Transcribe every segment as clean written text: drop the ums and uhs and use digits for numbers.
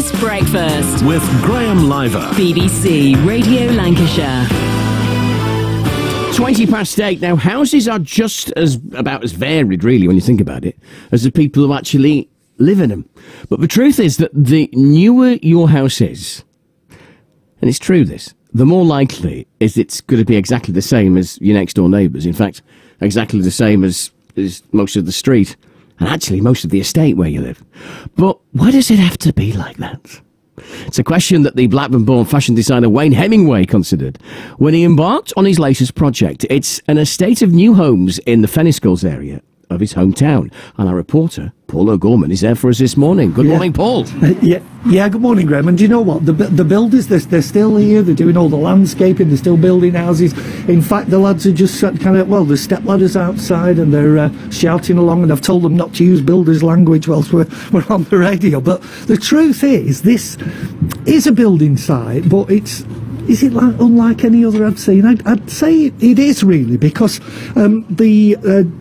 Business Breakfast with Graham Liver. BBC Radio Lancashire. 8:20. Now, houses are just about as varied, really, when you think about it, as the people who actually live in them. But the truth is that the newer your house is, and it's true this, the more likely is it's going to be exactly the same as your next door neighbours. In fact, exactly the same as most of the street, and actually most of the estate where you live. But why does it have to be like that? It's a question that the Blackburn-born fashion designer Wayne Hemingway considered when he embarked on his latest project. It's an estate of new homes in the Fenniscles area of his hometown. And our reporter, Paul O'Gorman, is there for us this morning. Good morning, Paul. Yeah, good morning, Graham. And do you know what? The builders, they're still here. They're doing all the landscaping. They're still building houses. In fact, the lads are just there's step ladders outside and they're shouting along. And I've told them not to use builders' language whilst we're on the radio. But the truth is, this is a building site, but is it unlike any other I've seen? I'd say it is, really, because the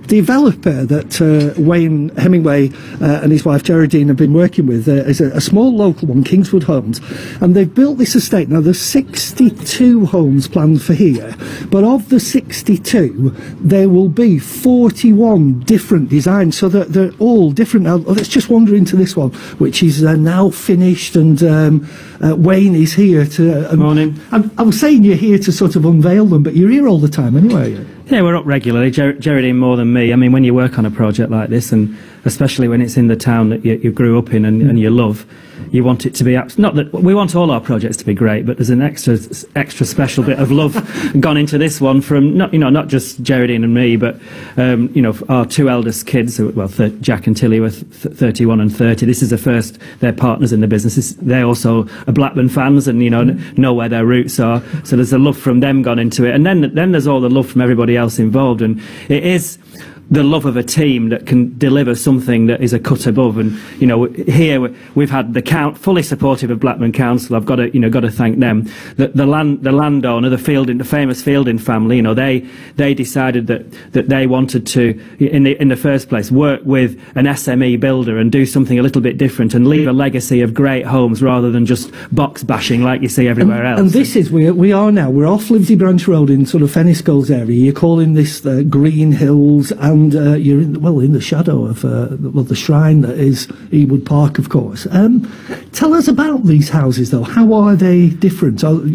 developer that Wayne Hemingway and his wife Geraldine have been working with is a small local one, Kingswood Homes, and they've built this estate. Now, there's 62 homes planned for here, but of the 62, there will be 41 different designs, so they're all different. Now, let's just wander into this one, which is now finished, and Wayne is here to... Morning. I'm saying you're here to sort of unveil them, but you're here all the time anyway. Yeah, we're up regularly. Geraldine more than me. I mean, when you work on a project like this, and especially when it's in the town that you grew up in and you love, you want it to be not that we want all our projects to be great, but there's an extra special bit of love gone into this one from not just Geraldine and me, but our two eldest kids. Well, Jack and Tilly were 31 and 30. This is the first. They're partners in the business. They're also Blackburn fans, and know where their roots are. So there's a love from them gone into it, and then there's all the love from everybody else involved, and it is the love of a team that can deliver something that is a cut above. And here we've had the fully supportive of Blackburn Council. I've got to thank them. The landowner, the famous Fielding family. They decided that they wanted to, in the first place, work with an SME builder and do something a little bit different and leave a legacy of great homes rather than just box bashing like you see everywhere else. And this is we're off Livesey Branch Road in sort of Fenniscles area. You're calling this the Green Hills. And you're in the shadow of the shrine that is Ewood Park, of course. Tell us about these houses, though. How are they different? Describe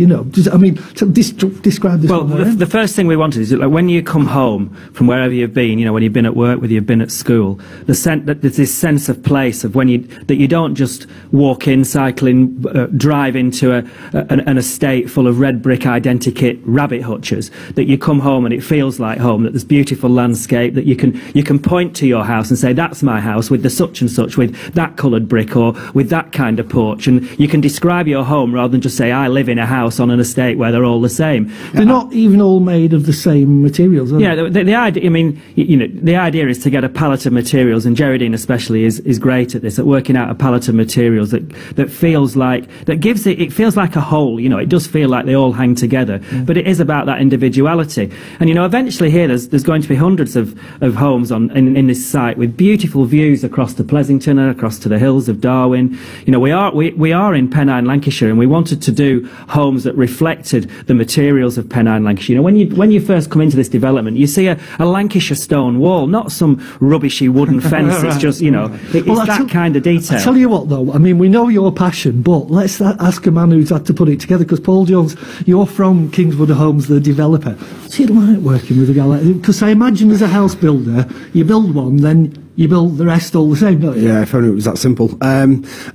this. Well, the first thing we wanted is that, when you come home from wherever you've been, when you've been at work, whether you've been at school, there's this sense of place of that you don't just walk in, cycling, drive into an estate full of red brick identikit rabbit hutchers. That you come home and it feels like home. That there's beautiful landscape. That you can point to your house and say, that's my house with the such and such, with that coloured brick or with that kind of porch, and you can describe your home rather than just say, I live in a house on an estate where they're all the same. They're not even all made of the same materials, are they? Yeah, the idea. I mean, the idea is to get a palette of materials, and Geraldine especially is great at this, at working out a palette of materials that feels like it feels like a whole. It does feel like they all hang together, but it is about that individuality. And eventually here there's going to be hundreds of homes in this site with beautiful views across to Pleasington and across to the hills of Darwin. We are in Pennine, Lancashire, and we wanted to do homes that reflected the materials of Pennine, Lancashire. When you first come into this development, you see a Lancashire stone wall, not some rubbishy wooden fence. Right. It's just it's that kind of detail. I tell you what, though, I mean, we know your passion, but let's ask a man who's had to put it together, because Paul Jones, you're from Kingswood Homes, the developer. What's it like working with a guy like this? Because I imagine as a house builder, you build one, then you build the rest all the same, don't you? Yeah, if only it was that simple. I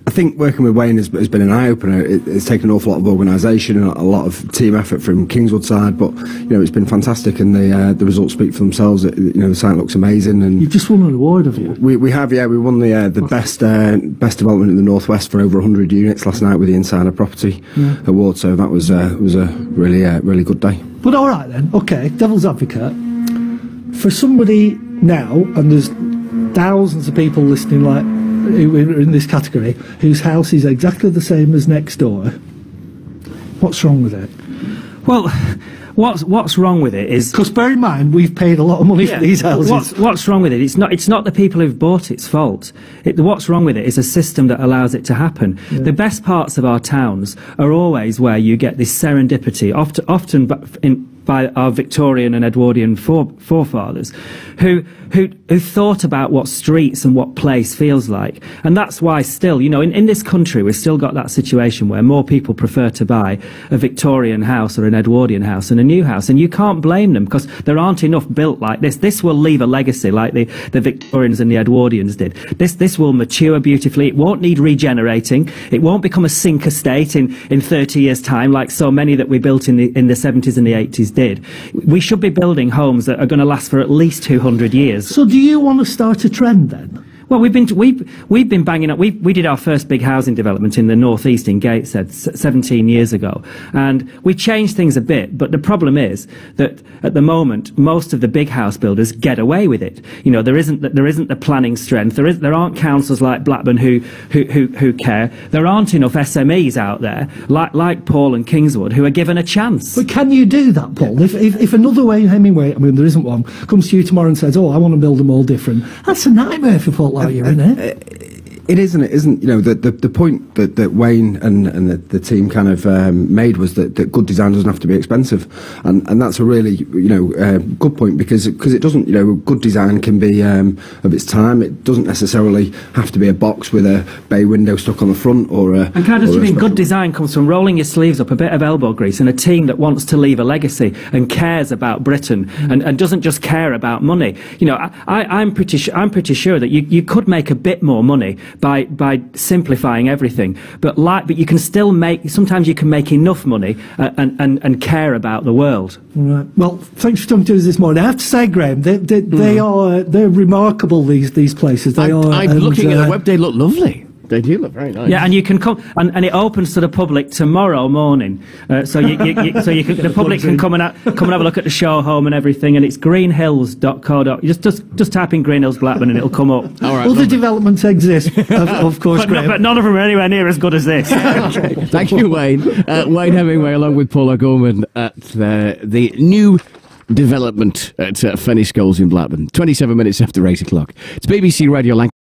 think working with Wayne has been an eye-opener. It's taken an awful lot of organisation and a lot of team effort from Kingswood side, but it's been fantastic, and the results speak for themselves. The site looks amazing, and you've just won an award, have you? We have, yeah. We won the best development in the Northwest for over 100 units last night with the Insider Property Award. So that was a really good day. But all right then, okay, devil's advocate. For somebody now, and there's thousands of people listening who are in this category, whose house is exactly the same as next door, what's wrong with it? Well, what's wrong with it is, because bear in mind we've paid a lot of money for these houses. What's wrong with it? It's not the people who've bought it's fault. What's wrong with it is a system that allows it to happen. Yeah. The best parts of our towns are always where you get this serendipity, often by our Victorian and Edwardian forefathers, who thought about what streets and what place feels like. And that's why still, in this country, we've still got that situation where more people prefer to buy a Victorian house or an Edwardian house than a new house. And you can't blame them, because there aren't enough built like this. This will leave a legacy like the Victorians and the Edwardians did. This will mature beautifully. It won't need regenerating. It won't become a sink estate in 30 years' time, like so many that we built in the 70s and the 80s did. We should be building homes that are going to last for at least 200 years. So do you want to start a trend then? Well, we've been banging up. We did our first big housing development in the northeast in Gateshead 17 years ago, and we changed things a bit. But the problem is that at the moment, most of the big house builders get away with it. There isn't the planning strength. There aren't councils like Blackburn who care. There aren't enough SMEs out there like Paul and Kingswood who are given a chance. But can you do that, Paul? If another Wayne Hemingway, there isn't one, comes to you tomorrow and says, "Oh, I want to build them all different," that's a nightmare for folk like you, isn't it? It isn't. It isn't. The point that Wayne and the team kind of made was that good design doesn't have to be expensive, and that's a really good point, because it doesn't. Good design can be of its time. It doesn't necessarily have to be a box with a bay window stuck on the front or a. And kind of mean good design comes from rolling your sleeves up, a bit of elbow grease, and a team that wants to leave a legacy and cares about Britain and doesn't just care about money. I'm pretty sure that you could make a bit more money by simplifying everything, but you can still sometimes you can make enough money and care about the world. Right. Well, thanks for talking to us this morning. I have to say, Graham, they're remarkable, these places. I'm looking at the web. They look lovely. They do look very nice. Yeah, and you can come, and it opens to the public tomorrow morning, so the public can come and have a look at the show home and everything. And it's greenhills.co. Just type in Green Hills Blackburn and it'll come up. All right, other developments exist, of course, Graham. But none of them are anywhere near as good as this. Okay. Thank you, Wayne. Wayne Hemingway, along with Paul O'Gorman at the new development at Fenny Scholes in Blackburn. 27 minutes after 8 o'clock. It's BBC Radio Lancashire.